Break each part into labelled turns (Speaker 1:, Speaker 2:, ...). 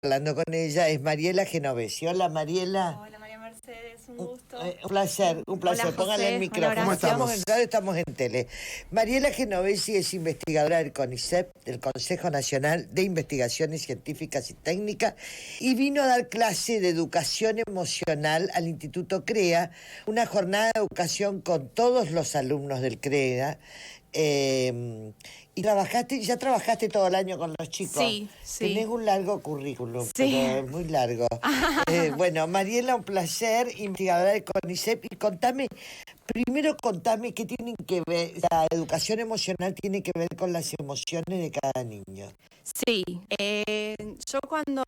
Speaker 1: hablando con ella, es Mariela Genovesi. Hola, Mariela.
Speaker 2: Hola, María Mercedes, un gusto.
Speaker 1: Un placer, un placer.
Speaker 2: Hola,
Speaker 1: Póngale el
Speaker 2: José.
Speaker 1: micrófono.
Speaker 2: Hola,
Speaker 1: ¿Cómo
Speaker 2: Horacio.
Speaker 1: estamos? En radio estamos en tele. Mariela Genovesi es investigadora del CONICET, del Consejo Nacional de Investigaciones Científicas y Técnicas, y vino a dar clase de educación emocional al Instituto CREA, una jornada de educación con todos los alumnos del CREA. Y ya trabajaste todo el año con los chicos.
Speaker 2: Sí.
Speaker 1: Tenés un largo currículum,
Speaker 2: Sí.
Speaker 1: pero es muy largo. Bueno, Mariela, un placer, investigadora de CONICET. Y contame qué tienen que ver, la educación emocional tiene que ver con las emociones de cada niño.
Speaker 2: Sí, yo cuando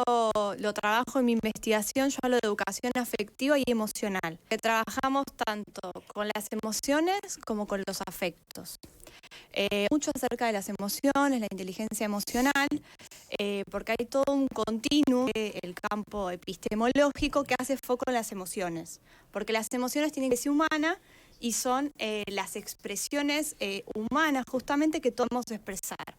Speaker 2: lo trabajo en mi investigación, yo hablo de educación afectiva y emocional, que trabajamos tanto con las emociones como con los afectos. Mucho acerca de las emociones, la inteligencia emocional, porque hay todo un continuo del campo epistemológico que hace foco en las emociones, porque las emociones tienen que ser humanas y son las expresiones humanas justamente que podemos expresar.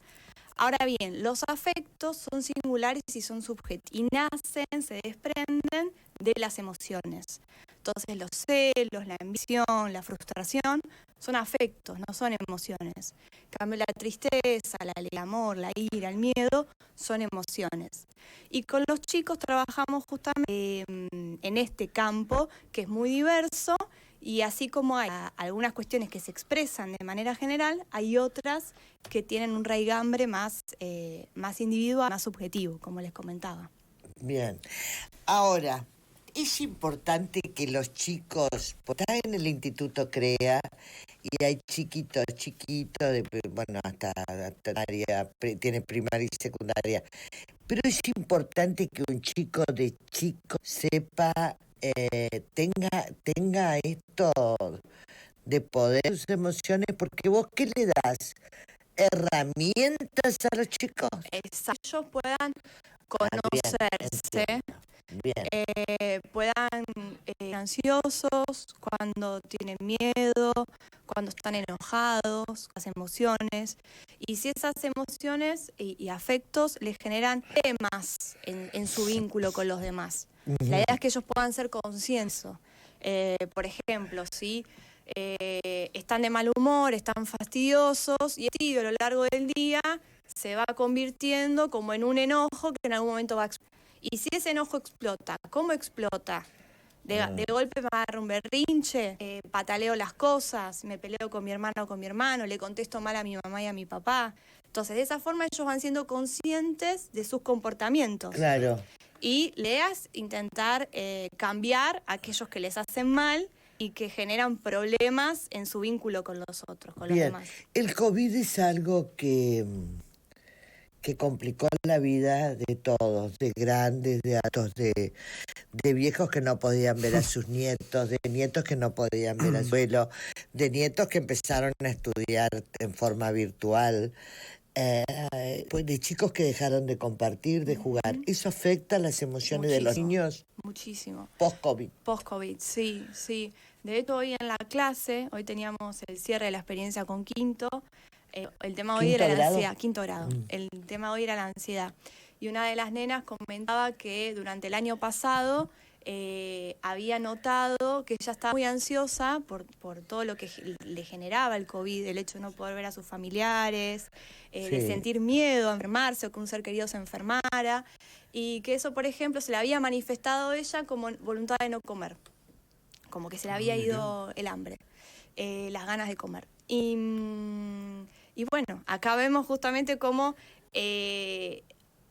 Speaker 2: Ahora bien, los afectos son singulares y son subjetivos, y nacen, se desprenden de las emociones. Entonces los celos, la ambición, la frustración son afectos, no son emociones. En cambio la tristeza, el amor, la ira, el miedo son emociones. Y con los chicos trabajamos justamente en este campo que es muy diverso, y así como hay algunas cuestiones que se expresan de manera general, hay otras que tienen un raigambre más individual, más subjetivo, como les comentaba.
Speaker 1: Bien. Ahora, es importante que los chicos, están en el Instituto CREA y hay chiquitos, bueno, hasta área, tiene primaria y secundaria, pero es importante que un chico de chico sepa, tenga esto de poder sus emociones, porque vos, ¿qué le das? ¿Herramientas a los chicos?
Speaker 2: Exacto. Ellos puedan conocerse, puedan ansiosos, cuando tienen miedo, cuando están enojados, las emociones, y si esas emociones y afectos les generan temas en su vínculo con los demás. La idea es que ellos puedan ser conscientes. Por ejemplo, si están de mal humor, están fastidiosos, y a lo largo del día se va convirtiendo como en un enojo que en algún momento va a explotar. Y si ese enojo explota, ¿cómo explota? De golpe me agarro un berrinche, pataleo las cosas, me peleo con mi hermano o con mi hermano, le contesto mal a mi mamá y a mi papá. Entonces, de esa forma ellos van siendo conscientes de sus comportamientos.
Speaker 1: Claro.
Speaker 2: Y leas intentar cambiar a aquellos que les hacen mal y que generan problemas en su vínculo con los otros, con los demás.
Speaker 1: El COVID es algo que complicó la vida de todos, de grandes, de altos, de viejos que no podían ver a sus nietos, de nietos que no podían ver a su abuelo, de nietos que empezaron a estudiar en forma virtual, pues de chicos que dejaron de compartir, de jugar. ¿Eso afecta las emociones de los niños?
Speaker 2: Muchísimo.
Speaker 1: Post-COVID.
Speaker 2: Post-COVID, sí. De hecho, hoy en la clase, hoy teníamos el cierre de la experiencia con quinto. El tema hoy era la ansiedad, quinto grado. El tema hoy era la ansiedad. Y una de las nenas comentaba que durante el año pasado había notado que ella estaba muy ansiosa por todo lo que le generaba el COVID, el hecho de no poder ver a sus familiares, de sentir miedo a enfermarse o que un ser querido se enfermara, y que eso, por ejemplo, se le había manifestado ella como voluntad de no comer, como que se le había ido el hambre, las ganas de comer. Y bueno, acá vemos justamente cómo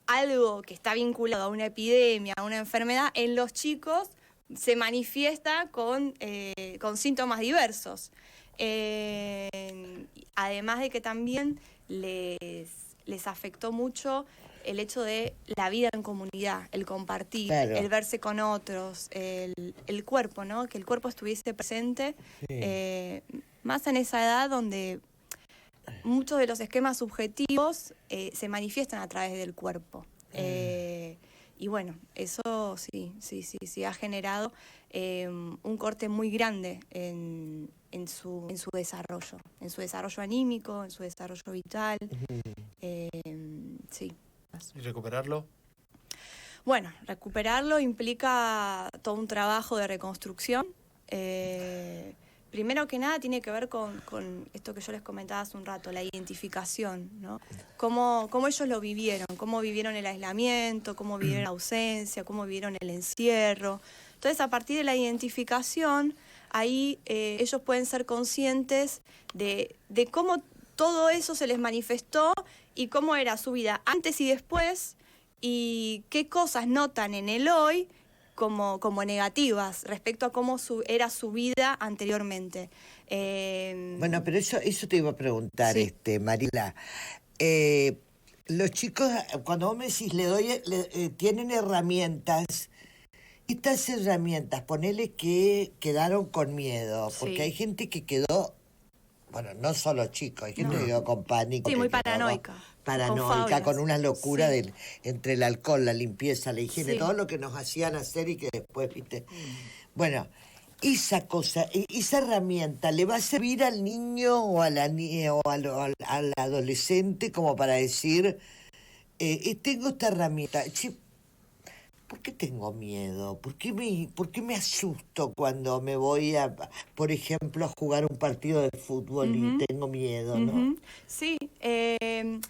Speaker 2: algo que está vinculado a una epidemia, a una enfermedad, en los chicos se manifiesta con síntomas diversos. Además de que también les afectó mucho el hecho de la vida en comunidad, el compartir, el verse con otros, el cuerpo, ¿no? Que el cuerpo estuviese presente, más en esa edad donde muchos de los esquemas subjetivos se manifiestan a través del cuerpo. Y bueno, eso sí ha generado un corte muy grande en su desarrollo anímico, en su desarrollo vital. Sí.
Speaker 3: ¿Y recuperarlo?
Speaker 2: Bueno, recuperarlo implica todo un trabajo de reconstrucción. Primero que nada tiene que ver con esto que yo les comentaba hace un rato, la identificación, ¿no? Cómo ellos lo vivieron, cómo vivieron el aislamiento, cómo vivieron la ausencia, cómo vivieron el encierro. Entonces, a partir de la identificación, ahí ellos pueden ser conscientes de cómo todo eso se les manifestó y cómo era su vida antes y después, y qué cosas notan en el hoy como negativas respecto a cómo era su vida anteriormente.
Speaker 1: Bueno, pero eso te iba a preguntar,
Speaker 2: Sí.
Speaker 1: Mariela. Los chicos, cuando vos me decís, tienen herramientas. Estas herramientas, ponele que quedaron con miedo, porque
Speaker 2: Sí.
Speaker 1: hay gente que quedó, bueno, no solo chicos, hay gente que quedó con pánico.
Speaker 2: Sí,
Speaker 1: que
Speaker 2: muy
Speaker 1: quedó
Speaker 2: paranoica.
Speaker 1: Paranoica, con una locura
Speaker 2: Sí.
Speaker 1: entre el alcohol, la limpieza, la higiene,
Speaker 2: Sí.
Speaker 1: todo lo que nos hacían hacer y que después, viste. Bueno, esa cosa, esa herramienta, ¿le va a servir al niño o a la niña o al adolescente como para decir, tengo esta herramienta? Che, ¿por qué tengo miedo? ¿Por qué me asusto cuando me voy por ejemplo, a jugar un partido de fútbol y tengo miedo, ¿no?
Speaker 2: Sí,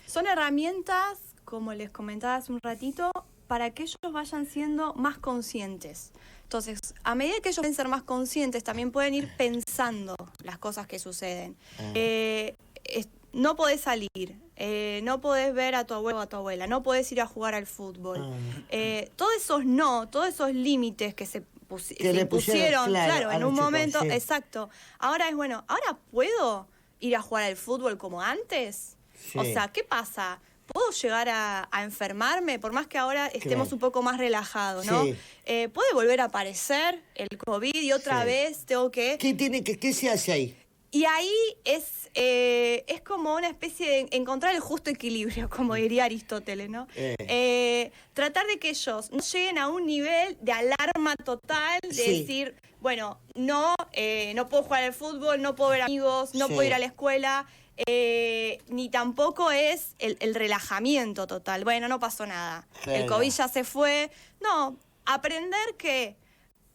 Speaker 2: son herramientas, como les comentaba hace un ratito, para que ellos vayan siendo más conscientes. Entonces, a medida que ellos pueden ser más conscientes, también pueden ir pensando las cosas que suceden. No podés salir, no podés ver a tu abuelo o a tu abuela, no podés ir a jugar al fútbol. Todos esos límites que se
Speaker 1: le pusieron,
Speaker 2: claro, en un
Speaker 1: chicos,
Speaker 2: momento,
Speaker 1: sí.
Speaker 2: exacto. Ahora es bueno, ¿ahora puedo ir a jugar al fútbol como antes?
Speaker 1: Sí.
Speaker 2: O sea, ¿qué pasa? ¿Puedo llegar a enfermarme? Por más que ahora estemos
Speaker 1: Claro.
Speaker 2: un poco más relajados, ¿no?
Speaker 1: Sí.
Speaker 2: ¿Puede volver a aparecer el COVID y otra
Speaker 1: Sí.
Speaker 2: vez tengo que...?
Speaker 1: ¿Qué se hace ahí?
Speaker 2: Y ahí es como una especie de encontrar el justo equilibrio, como diría Aristóteles, ¿no? Tratar de que ellos no lleguen a un nivel de alarma total, de
Speaker 1: Sí.
Speaker 2: decir, bueno, no puedo jugar al fútbol, no puedo ver amigos, no
Speaker 1: Sí.
Speaker 2: puedo ir a la escuela, ni tampoco es el relajamiento total. Bueno, no pasó nada, el
Speaker 1: Claro.
Speaker 2: COVID ya se fue. No, aprender que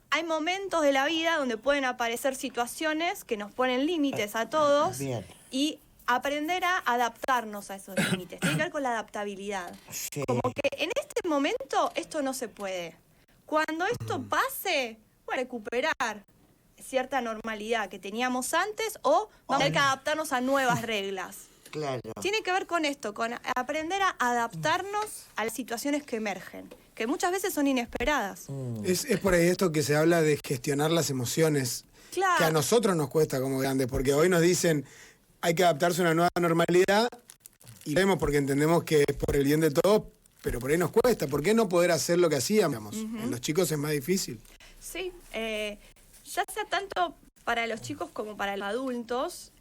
Speaker 2: hay momentos de la vida donde pueden aparecer situaciones que nos ponen límites a todos.
Speaker 1: Bien.
Speaker 2: Y aprender a adaptarnos a esos límites. Tiene que ver con la adaptabilidad.
Speaker 1: Sí.
Speaker 2: Como que en este momento esto no se puede. Cuando esto pase, bueno, recuperar cierta normalidad que teníamos antes o vamos a tener que adaptarnos a nuevas reglas.
Speaker 1: Claro.
Speaker 2: Tiene que ver con esto, con aprender a adaptarnos a las situaciones que emergen, que muchas veces son inesperadas.
Speaker 3: Es por ahí esto que se habla de gestionar las emociones,
Speaker 2: Claro.
Speaker 3: que a nosotros nos cuesta como grandes, porque hoy nos dicen hay que adaptarse a una nueva normalidad y lo vemos porque entendemos que es por el bien de todos, pero por ahí nos cuesta. ¿Por qué no poder hacer lo que hacíamos? En los chicos es más difícil.
Speaker 2: Sí, ya sea tanto para los chicos como para los adultos,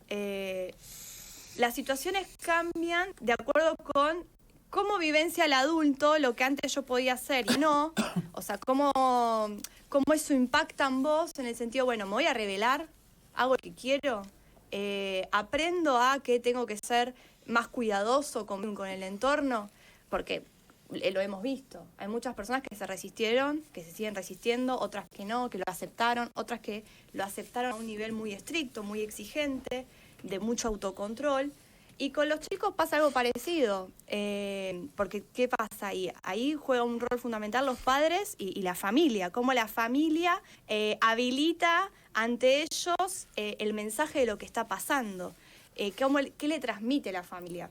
Speaker 2: las situaciones cambian de acuerdo con cómo vivencia el adulto lo que antes yo podía hacer y no. O sea, cómo eso impacta en vos en el sentido, bueno, me voy a rebelar, hago lo que quiero, aprendo a que tengo que ser más cuidadoso con el entorno, porque lo hemos visto. Hay muchas personas que se resistieron, que se siguen resistiendo, otras que no, que lo aceptaron, otras que lo aceptaron a un nivel muy estricto, muy exigente, de mucho autocontrol. Y con los chicos pasa algo parecido, porque ¿qué pasa ahí? Ahí juega un rol fundamental los padres y la familia, cómo la familia habilita ante ellos el mensaje de lo que está pasando, qué le transmite la familia.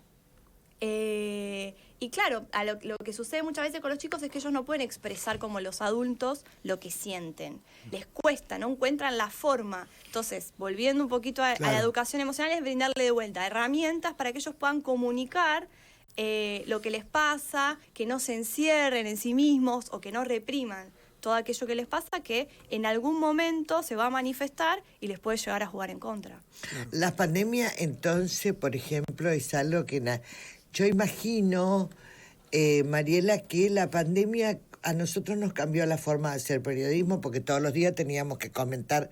Speaker 2: Y claro, lo que sucede muchas veces con los chicos es que ellos no pueden expresar como los adultos lo que sienten. Les cuesta, no encuentran la forma. Entonces, volviendo un poquito a la educación emocional, es brindarle de vuelta herramientas para que ellos puedan comunicar lo que les pasa, que no se encierren en sí mismos o que no repriman todo aquello que les pasa, que en algún momento se va a manifestar y les puede llegar a jugar en contra.
Speaker 1: La pandemia, entonces, por ejemplo, es algo que... Yo imagino, Mariela, que la pandemia a nosotros nos cambió la forma de hacer periodismo porque todos los días teníamos que comentar.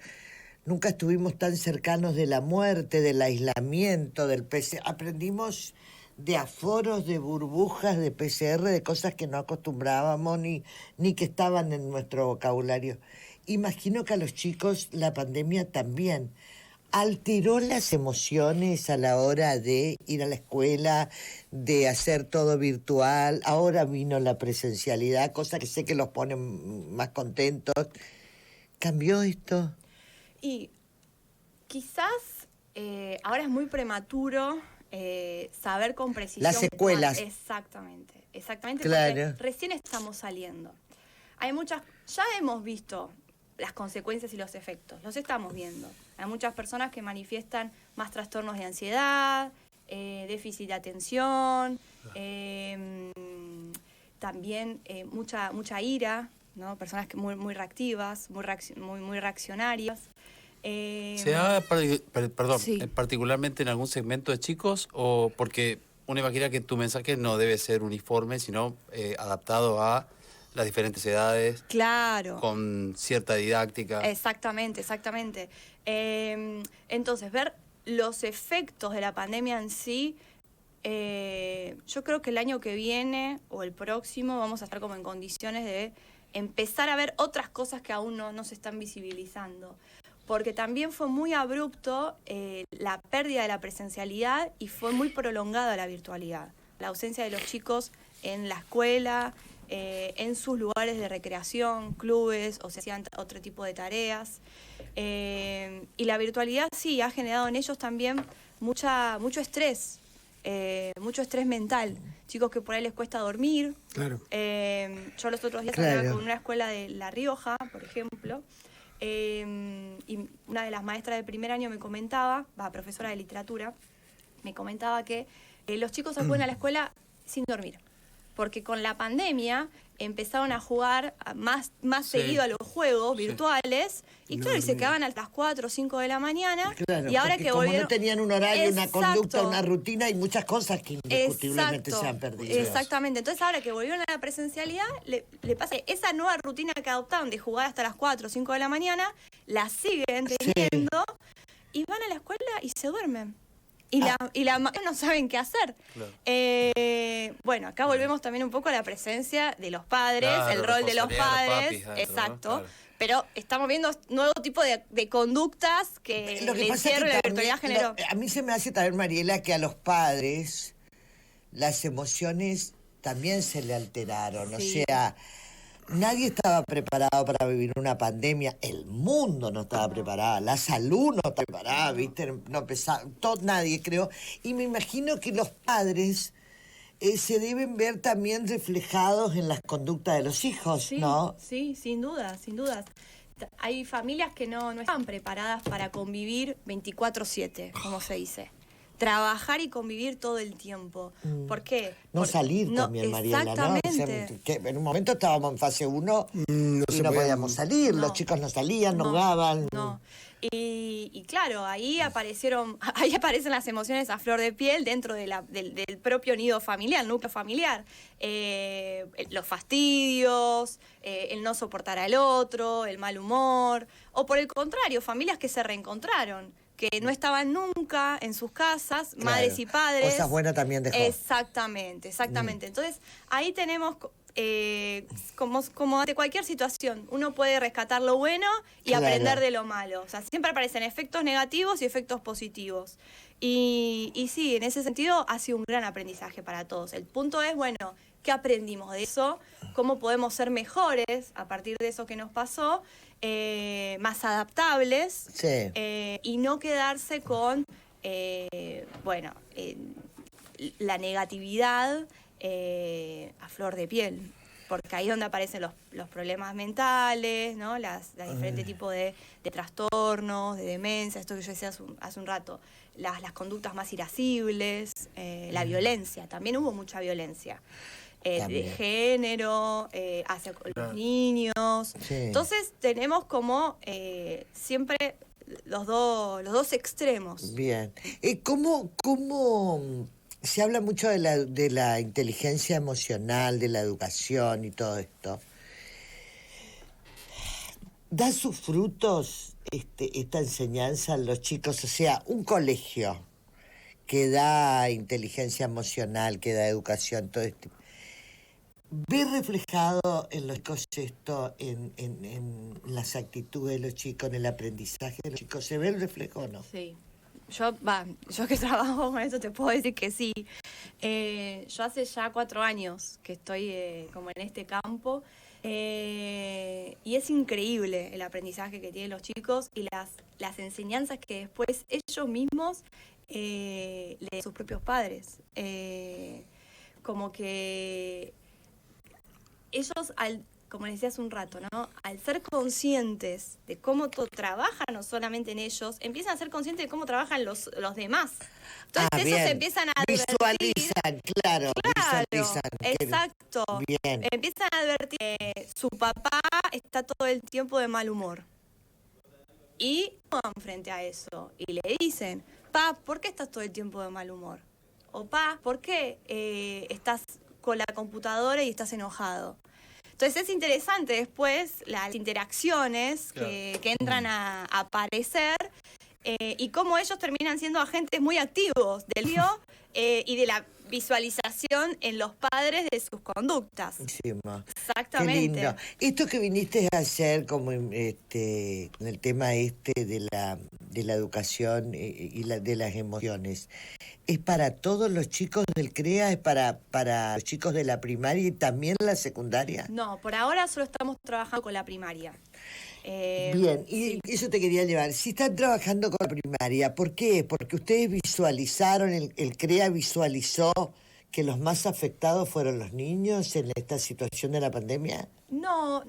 Speaker 1: Nunca estuvimos tan cercanos de la muerte, del aislamiento, del PC. Aprendimos de aforos, de burbujas, de PCR, de cosas que no acostumbrábamos ni que estaban en nuestro vocabulario. Imagino que a los chicos la pandemia también alteró las emociones a la hora de ir a la escuela, de hacer todo virtual. Ahora vino la presencialidad, cosa que sé que los pone más contentos. ¿Cambió esto?
Speaker 2: Y quizás ahora es muy prematuro saber con precisión.
Speaker 1: Las secuelas.
Speaker 2: Exactamente,
Speaker 1: Claro.
Speaker 2: porque recién estamos saliendo. Ya hemos visto las consecuencias y los efectos, los estamos viendo. Hay muchas personas que manifiestan más trastornos de ansiedad, déficit de atención, también mucha ira, ¿no? Personas que muy reactivas, muy reaccionarias.
Speaker 4: ¿Se da, perdón,
Speaker 2: Sí.
Speaker 4: particularmente en algún segmento de chicos? O porque uno imagina que tu mensaje no debe ser uniforme, sino adaptado a las diferentes edades,
Speaker 2: Claro.
Speaker 4: con cierta didáctica.
Speaker 2: Exactamente. Entonces, ver los efectos de la pandemia en sí, yo creo que el año que viene o el próximo vamos a estar como en condiciones de empezar a ver otras cosas que aún no se están visibilizando. Porque también fue muy abrupto la pérdida de la presencialidad y fue muy prolongada la virtualidad. La ausencia de los chicos en la escuela, en sus lugares de recreación, clubes, o se hacían otro tipo de tareas. Y la virtualidad sí ha generado en ellos también mucho estrés mental. Chicos que por ahí les cuesta dormir.
Speaker 3: Claro.
Speaker 2: Yo los otros días
Speaker 1: Claro.
Speaker 2: hablaba con una escuela de La Rioja, por ejemplo, y una de las maestras de primer año me comentaba, profesora de literatura, me comentaba que los chicos acuden a la escuela sin dormir, porque con la pandemia empezaron a jugar más
Speaker 4: Sí.
Speaker 2: seguido a los juegos
Speaker 4: Sí.
Speaker 2: virtuales y
Speaker 3: No
Speaker 2: claro, y se
Speaker 3: dormían.
Speaker 2: quedaban a las 4 o 5 de la mañana.
Speaker 1: Claro,
Speaker 2: y ahora
Speaker 1: porque
Speaker 2: que
Speaker 1: como
Speaker 2: volvieron...
Speaker 1: no tenían un horario, una
Speaker 2: Exacto.
Speaker 1: conducta, una rutina, hay muchas cosas que indiscutiblemente se han perdido.
Speaker 2: Exactamente. Entonces ahora que volvieron a la presencialidad, le pasa que esa nueva rutina que adoptaron de jugar hasta las 4 o 5 de la mañana, la siguen teniendo y van a la escuela y se duermen. Y la madre no saben qué hacer.
Speaker 4: Claro.
Speaker 2: Bueno, acá volvemos también un poco a la presencia de los padres,
Speaker 4: Claro,
Speaker 2: el rol de los
Speaker 4: responsabilidad de los
Speaker 2: padres.
Speaker 4: papis adentro, ¿no?
Speaker 2: Exacto.
Speaker 4: Claro.
Speaker 2: Pero estamos viendo nuevo tipo de conductas que
Speaker 1: Lo que
Speaker 2: el
Speaker 1: pasa es
Speaker 2: encierro y
Speaker 1: que
Speaker 2: la
Speaker 1: también,
Speaker 2: virtualidad generó.
Speaker 1: a mí se me hace también, Mariela, que a los padres las emociones también se le alteraron.
Speaker 2: Sí.
Speaker 1: O sea, nadie estaba preparado para vivir una pandemia. El mundo no estaba preparado. La salud no estaba preparada, ¿viste? No pesaba, nadie, creo. Y me imagino que los padres se deben ver también reflejados en las conductas de los hijos,
Speaker 2: Sí,
Speaker 1: ¿no?
Speaker 2: sí, sin duda. Hay familias que no están preparadas para convivir 24/7, como se dice. Trabajar y convivir todo el tiempo. ¿Por qué?
Speaker 1: No
Speaker 2: Porque
Speaker 1: salir también, Mariela, ¿no?
Speaker 2: Exactamente.
Speaker 1: O sea, que en un momento estábamos en fase 1
Speaker 3: No
Speaker 1: y
Speaker 3: se
Speaker 1: no
Speaker 3: podían-
Speaker 1: podíamos salir,
Speaker 2: No.
Speaker 1: los chicos no salían, no
Speaker 2: No,
Speaker 1: jugaban.
Speaker 2: No. Y claro, ahí aparecen las emociones a flor de piel dentro de del propio nido familiar, el núcleo familiar. Los fastidios, el no soportar al otro, el mal humor. O por el contrario, familias que se reencontraron, que no estaban nunca en sus casas,
Speaker 1: Claro.
Speaker 2: madres y padres.
Speaker 1: Cosas buenas también dejó.
Speaker 2: Exactamente. Entonces, ahí tenemos, como ante cualquier situación, uno puede rescatar lo bueno y
Speaker 1: Claro.
Speaker 2: aprender de lo malo. O sea, siempre aparecen efectos negativos y efectos positivos. Y sí, en ese sentido ha sido un gran aprendizaje para todos. El punto es, bueno, ¿qué aprendimos de eso? ¿Cómo podemos ser mejores a partir de eso que nos pasó? Más adaptables.
Speaker 1: Sí.
Speaker 2: Y no quedarse con, la negatividad a flor de piel, porque ahí es donde aparecen los problemas mentales, ¿no? Las diferentes tipos de trastornos, de demencia, esto que yo decía hace un rato, las conductas más irascibles, la violencia, también hubo mucha violencia. De
Speaker 1: También.
Speaker 2: género, hacia los niños.
Speaker 1: Sí.
Speaker 2: Entonces tenemos como siempre los dos extremos.
Speaker 1: Bien. ¿Cómo se habla mucho de la inteligencia emocional, de la educación y todo esto? ¿Da sus frutos esta enseñanza a los chicos? O sea, un colegio que da inteligencia emocional, que da educación, todo este. ¿Ves reflejado en los chicos esto, en las actitudes de los chicos, en el aprendizaje de los chicos? ¿Se ve el reflejo o no?
Speaker 2: Sí. Yo que trabajo con eso te puedo decir que sí. Yo hace ya 4 años que estoy como en este campo y es increíble el aprendizaje que tienen los chicos y las enseñanzas que después ellos mismos le dan a sus propios padres. Como que ellos, como les decía hace un rato, ¿no? Al ser conscientes de cómo todo trabaja, no solamente en ellos, empiezan a ser conscientes de cómo trabajan los demás. Entonces ellos
Speaker 1: bien.
Speaker 2: se empiezan a advertir.
Speaker 1: Visualizan, claro, visualizan.
Speaker 2: Exacto.
Speaker 1: Bien.
Speaker 2: Empiezan a advertir que su papá está todo el tiempo de mal humor. Y van frente a eso y le dicen, pa, ¿por qué estás todo el tiempo de mal humor? O pa, ¿por qué estás con la computadora y estás enojado? Entonces es interesante después las interacciones que entran a aparecer y cómo ellos terminan siendo agentes muy activos del lío y de la visualización en los padres de sus conductas.
Speaker 1: Buenísimo.
Speaker 2: Exactamente.
Speaker 1: Qué lindo. Esto que viniste a hacer como con el tema de la educación de las emociones, ¿es para todos los chicos del CREA? ¿Es para los chicos de la primaria y también la secundaria?
Speaker 2: No, por ahora solo estamos trabajando con la primaria.
Speaker 1: Bien, y eso te quería llevar. Si están trabajando con la primaria, ¿por qué? Porque ustedes visualizaron, el CREA visualizó que los más afectados fueron los niños en esta situación de la pandemia.
Speaker 2: No,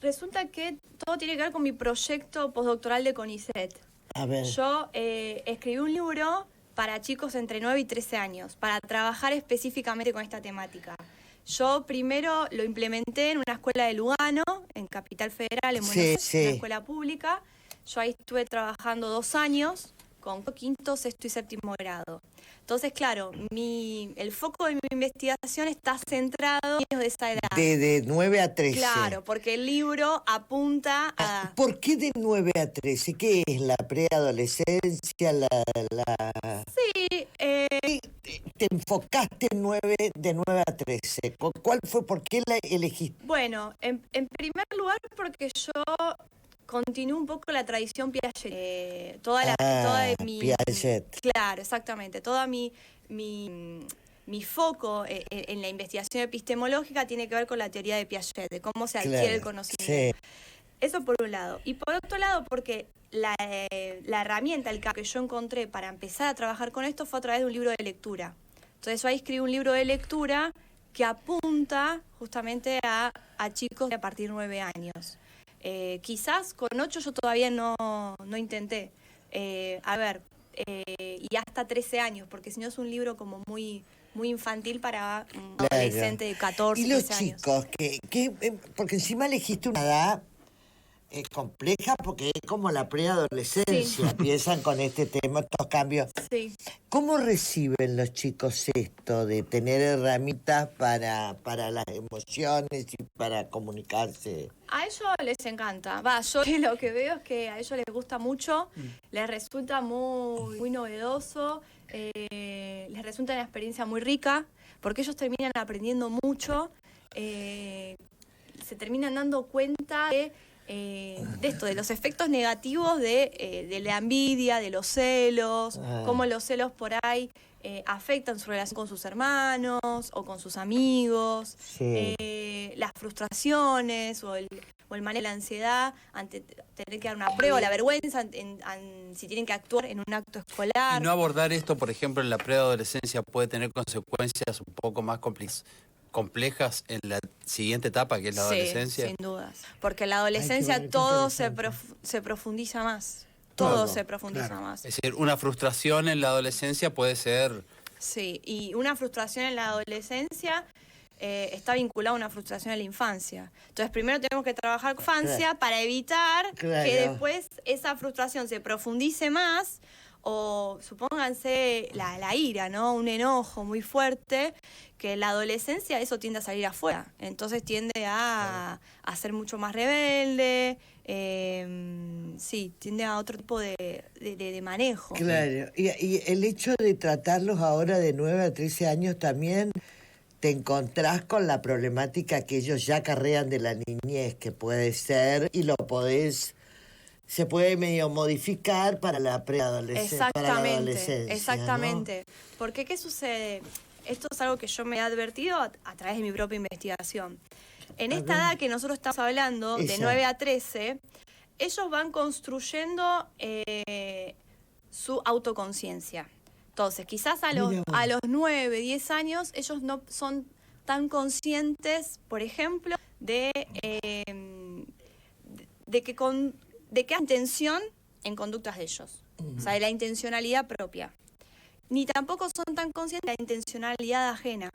Speaker 2: resulta que todo tiene que ver con mi proyecto postdoctoral de CONICET.
Speaker 1: A ver.
Speaker 2: Yo escribí un libro para chicos entre 9 y 13 años, para trabajar específicamente con esta temática. Yo primero lo implementé en una escuela de Lugano, en Capital Federal, en Buenos Aires, una escuela pública. Yo ahí estuve trabajando 2 años con quinto, sexto y séptimo grado. Entonces, claro, el foco de mi investigación está centrado en niños de esa edad.
Speaker 1: De 9 a 13.
Speaker 2: Claro, porque el libro apunta a...
Speaker 1: ¿Por qué de 9 a 13? ¿Qué es? ¿La preadolescencia?
Speaker 2: Sí,
Speaker 1: te enfocaste de 9 a 13. ¿Cuál fue? ¿Por qué la elegiste?
Speaker 2: Bueno, en primer lugar porque yo continúo un poco la tradición Piaget. Toda mi...
Speaker 1: Piaget.
Speaker 2: Claro, exactamente. Toda mi foco en la investigación epistemológica tiene que ver con la teoría de Piaget, de cómo se adquiere el conocimiento. Sí. Eso por un lado. Y por otro lado, porque la herramienta, el campo que yo encontré para empezar a trabajar con esto fue a través de un libro de lectura. Entonces yo ahí escribí un libro de lectura que apunta justamente a chicos de a partir de 9 años. Quizás con 8 yo todavía no intenté. Y hasta 13 años, porque si no es un libro como muy infantil para un adolescente de 14, 15 años.
Speaker 1: Y los chicos, porque encima elegiste una edad compleja, porque es como la preadolescencia, empiezan con este tema, estos cambios.
Speaker 2: Sí.
Speaker 1: ¿Cómo reciben los chicos esto de tener herramientas para las emociones y para comunicarse?
Speaker 2: A ellos les encanta. Yo lo que veo es que a ellos les gusta mucho, les resulta muy novedoso, les resulta una experiencia muy rica, porque ellos terminan aprendiendo mucho, se terminan dando cuenta de esto, de los efectos negativos de la envidia, de los celos, cómo los celos por ahí afectan su relación con sus hermanos o con sus amigos, las frustraciones o el manejo de la ansiedad ante tener que dar una prueba, la vergüenza si tienen que actuar en un acto escolar.
Speaker 4: Y no abordar esto, por ejemplo, en la preadolescencia puede tener consecuencias un poco más complejas en la siguiente etapa, que es la adolescencia.
Speaker 2: Sin dudas. Porque en la adolescencia todo se profundiza más. Todo se profundiza más.
Speaker 4: Es decir, una frustración en la adolescencia puede ser...
Speaker 2: Sí, y una frustración en la adolescencia está vinculada a una frustración en la infancia. Entonces, primero tenemos que trabajar con la infancia para evitar que después esa frustración se profundice más, o supónganse la ira, ¿no? Un enojo muy fuerte, que en la adolescencia eso tiende a salir afuera. Entonces tiende a a ser mucho más rebelde, sí, tiende a otro tipo de manejo.
Speaker 1: Claro, y el hecho de tratarlos ahora de 9 a 13 años también te encontrás con la problemática que ellos ya acarrean de la niñez, que puede ser, y lo podés, se puede medio modificar para la preadolescencia.
Speaker 2: Exactamente, exactamente. Porque, ¿qué sucede? Esto es algo que yo me he advertido a través de mi propia investigación. En esta edad que nosotros estamos hablando, de 9 a 13, ellos van construyendo su autoconciencia. Entonces, quizás a los 9, 10 años, ellos no son tan conscientes, por ejemplo, de que hay intención en conductas de ellos. O sea, de la intencionalidad propia. Ni tampoco son tan conscientes de la intencionalidad ajena.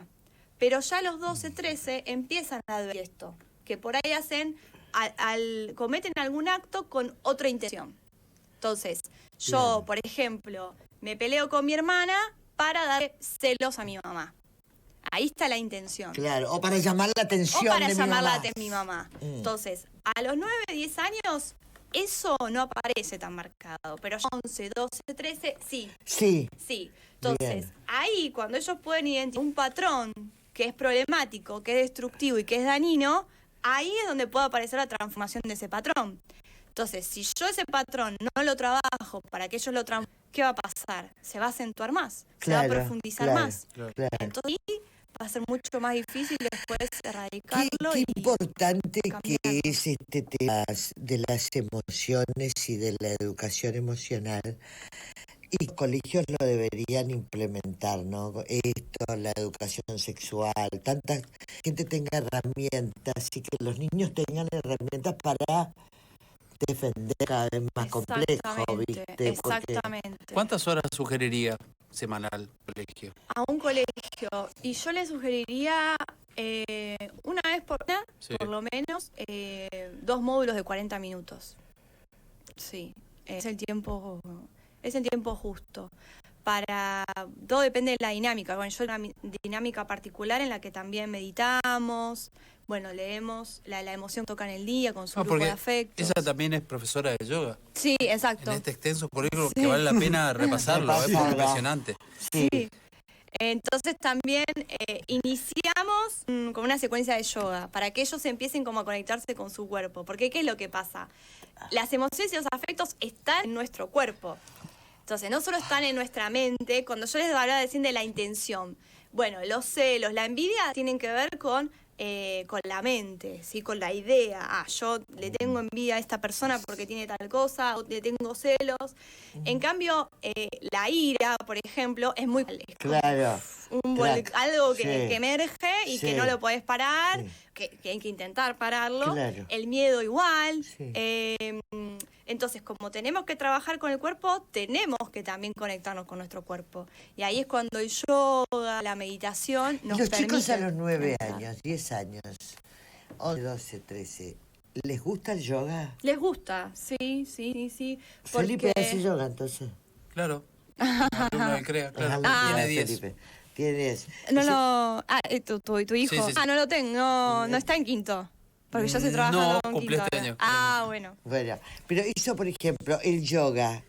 Speaker 2: Pero ya a los 12, 13 empiezan a ver esto, que por ahí cometen algún acto con otra intención. Entonces, yo, por ejemplo, me peleo con mi hermana para darle celos a mi mamá. Ahí está la intención.
Speaker 1: Claro, o para llamar la atención
Speaker 2: o para
Speaker 1: de
Speaker 2: llamar la
Speaker 1: mamá.
Speaker 2: atención de mi mamá. Entonces, a los 9, 10 años, eso no aparece tan marcado. Pero ya 11, 12, 13, sí.
Speaker 1: Sí.
Speaker 2: Sí. Entonces, ahí, cuando ellos pueden identificar un patrón que es problemático, que es destructivo y que es dañino, ahí es donde puede aparecer la transformación de ese patrón. Entonces, si yo ese patrón no lo trabajo para que ellos lo transformen, ¿qué va a pasar? Se va a acentuar más, se va a profundizar más.
Speaker 1: Claro.
Speaker 2: Entonces, ahí va a ser mucho más difícil después erradicarlo.
Speaker 1: Qué
Speaker 2: y
Speaker 1: importante que
Speaker 2: cambiarlo.
Speaker 1: es este tema de las emociones y de la educación emocional. Y los colegios lo deberían implementar, ¿no? Esto, la educación sexual, tanta gente tenga herramientas y que los niños tengan herramientas para defender cada vez más complejo, ¿viste?
Speaker 2: Exactamente.
Speaker 4: ¿Cuántas horas sugeriría semanal colegio?
Speaker 2: A un colegio. Y yo le sugeriría una vez por semana, por lo menos, 2 módulos de 40 minutos. Sí, es el tiempo justo. Todo depende de la dinámica. Bueno, yo tengo una dinámica particular en la que también meditamos, bueno, leemos la emoción que toca en el día con su grupo de afectos.
Speaker 4: Ella también es profesora de yoga.
Speaker 2: Sí, exacto.
Speaker 4: En este extenso currículum que vale la pena repasarlo, es impresionante.
Speaker 2: Sí. Entonces también iniciamos con una secuencia de yoga para que ellos empiecen como a conectarse con su cuerpo. Porque ¿qué es lo que pasa? Las emociones y los afectos están en nuestro cuerpo. Entonces no solo están en nuestra mente. Cuando yo les hablaba de la intención, bueno, los celos, la envidia tienen que ver con la mente, ¿sí? Con la idea. Yo le tengo envidia a esta persona porque tiene tal cosa, o le tengo celos. En cambio, la ira, por ejemplo, es muy...
Speaker 1: Claro.
Speaker 2: Algo que emerge y que no lo podés parar,
Speaker 1: Sí.
Speaker 2: que hay que intentar pararlo.
Speaker 1: Claro.
Speaker 2: El miedo igual.
Speaker 1: Sí.
Speaker 2: Entonces, como tenemos que trabajar con el cuerpo, tenemos que también conectarnos con nuestro cuerpo. Y ahí es cuando el yoga, la meditación nos
Speaker 1: Los
Speaker 2: permite...
Speaker 1: chicos a los 9
Speaker 2: conectar.
Speaker 1: años, 10 años, 11, 12, 13, ¿les gusta el yoga?
Speaker 2: Les gusta, sí.
Speaker 1: Felipe
Speaker 2: porque-
Speaker 1: hace yoga, entonces.
Speaker 4: Claro. Alumno de CREA, claro. Tiene 10.
Speaker 1: Felipe. Tiene 10.
Speaker 2: No. ¿Tu hijo?
Speaker 4: Sí.
Speaker 2: No lo tengo. No está en quinto. Porque yo estoy trabajando
Speaker 4: No,
Speaker 2: en
Speaker 4: cumplió
Speaker 2: quinto.
Speaker 4: este
Speaker 2: ahora.
Speaker 4: año.
Speaker 2: Bueno.
Speaker 1: Bueno, pero hizo, por ejemplo, el yoga.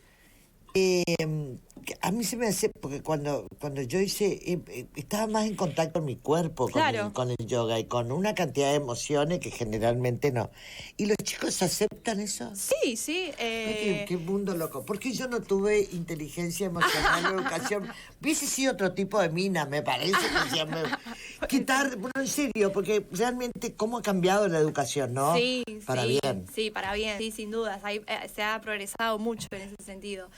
Speaker 1: A mí se me hace, porque cuando yo hice, estaba más en contacto con mi cuerpo,
Speaker 2: Claro.
Speaker 1: con el yoga y con una cantidad de emociones que generalmente no. ¿Y los chicos aceptan eso?
Speaker 2: Sí.
Speaker 1: Qué mundo loco. Porque yo no tuve inteligencia emocional o educación. Hubiese sido otro tipo de mina, me parece. Quitar, bueno, en serio, porque realmente cómo ha cambiado la educación, ¿no?
Speaker 2: Sí,
Speaker 1: para
Speaker 2: sí,
Speaker 1: bien.
Speaker 2: Sí, para bien, sí, sin dudas. Se ha progresado mucho en ese sentido.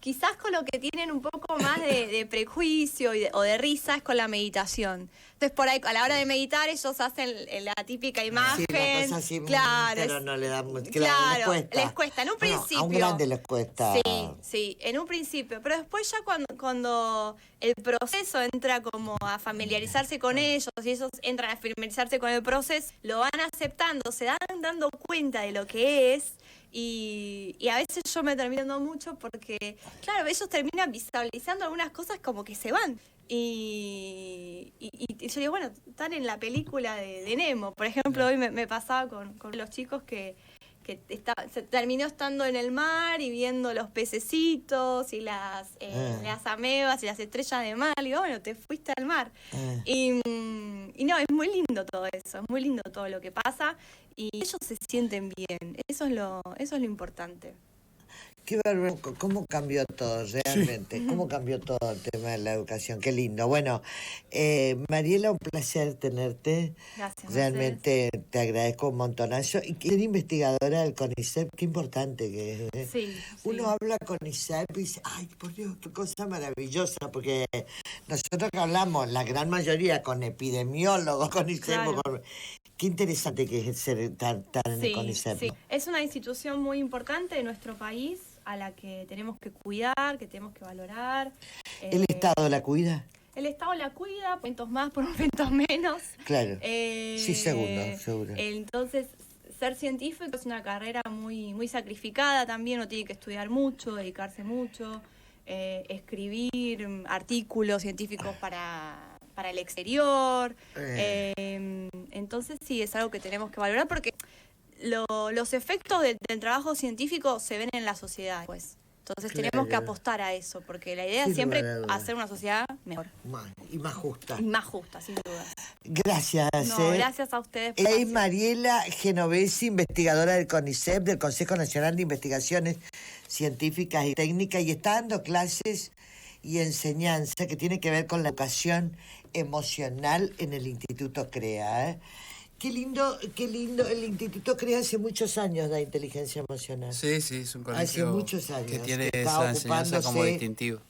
Speaker 2: Quizás con lo que tienen un poco más de prejuicio o de risa es con la meditación. Entonces, por ahí, a la hora de meditar, ellos hacen la típica imagen.
Speaker 1: Sí, la cosa así,
Speaker 2: claro,
Speaker 1: pero no le dan mucho.
Speaker 2: Claro,
Speaker 1: les cuesta.
Speaker 2: En un
Speaker 1: Bueno,
Speaker 2: principio.
Speaker 1: a un grande les cuesta.
Speaker 2: Sí, en un principio. Pero después ya cuando el proceso entra como a familiarizarse con ellos y ellos entran a familiarizarse con el proceso, lo van aceptando, se dan dando cuenta de lo que es. Y a veces yo me termino dando mucho porque, claro, ellos terminan visualizando algunas cosas como que se van. Y yo digo, bueno, están en la película de Nemo. Por ejemplo, hoy me pasaba con los chicos que se terminó estando en el mar y viendo los pececitos y las amebas y las estrellas de mar. Y digo, bueno, te fuiste al mar. Y no, es muy lindo todo eso, es muy lindo todo lo que pasa. Y ellos se sienten bien, eso es lo importante.
Speaker 1: Qué bárbaro, cómo cambió todo realmente, cómo cambió todo el tema de la educación, qué lindo. Bueno, Mariela, un placer tenerte.
Speaker 2: Gracias.
Speaker 1: Realmente te agradezco un montonazo. Y ser investigadora del CONICET, qué importante que es.
Speaker 2: Sí.
Speaker 1: Uno habla CONICET y dice, ay, por Dios, qué cosa maravillosa, porque nosotros que hablamos, la gran mayoría con epidemiólogos, CONICET,
Speaker 2: Claro.
Speaker 1: qué interesante que es estar en el CONICET.
Speaker 2: Sí. Es una institución muy importante de nuestro país, a la que tenemos que cuidar, que tenemos que valorar.
Speaker 1: ¿El Estado la cuida?
Speaker 2: El Estado la cuida, por momentos más, por momentos menos.
Speaker 1: Claro. Sí, seguro.
Speaker 2: Entonces, ser científico es una carrera muy, muy sacrificada también, uno tiene que estudiar mucho, dedicarse mucho, escribir artículos científicos para el exterior. Entonces, sí, es algo que tenemos que valorar porque los efectos del trabajo científico se ven en la sociedad, pues. Entonces tenemos que apostar a eso, porque la idea es siempre hacer una sociedad mejor.
Speaker 1: Y más justa.
Speaker 2: Y más justa, sin duda.
Speaker 1: Gracias.
Speaker 2: Gracias a ustedes.
Speaker 1: Es Mariela Genovesi, investigadora del CONICET, del Consejo Nacional de Investigaciones Científicas y Técnicas, y está dando clases y enseñanza que tiene que ver con la educación emocional en el Instituto CREA. Qué lindo, el Instituto CREA hace muchos años da inteligencia emocional.
Speaker 4: Sí, es un colegio
Speaker 1: hace muchos años
Speaker 4: que tiene
Speaker 1: que
Speaker 4: esa enseñanza como distintiva.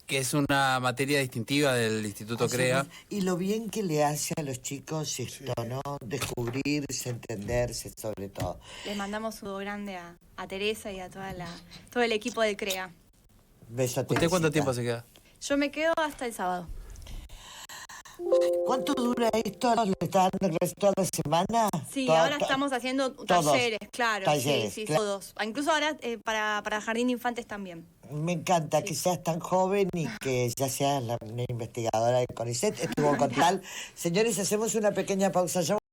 Speaker 4: Que es una materia distintiva del Instituto CREA.
Speaker 1: Y lo bien que le hace a los chicos esto, ¿no? Descubrirse, entenderse, sobre todo.
Speaker 2: Les mandamos un saludo grande a Teresa y a todo el equipo del CREA.
Speaker 1: Beso a
Speaker 4: ¿Usted cuánto
Speaker 1: Teresita.
Speaker 4: tiempo se queda?
Speaker 2: Yo me quedo hasta el sábado.
Speaker 1: ¿Cuánto dura esto? ¿Le está dando clases toda la semana?
Speaker 2: Sí, ahora estamos haciendo talleres, claro.
Speaker 1: Talleres,
Speaker 2: sí,
Speaker 1: claro.
Speaker 2: todos. Incluso ahora para Jardín de Infantes también.
Speaker 1: Me encanta que seas tan joven y que ya seas una investigadora del CONICET. Estuvo con tal. Señores, hacemos una pequeña pausa. Ya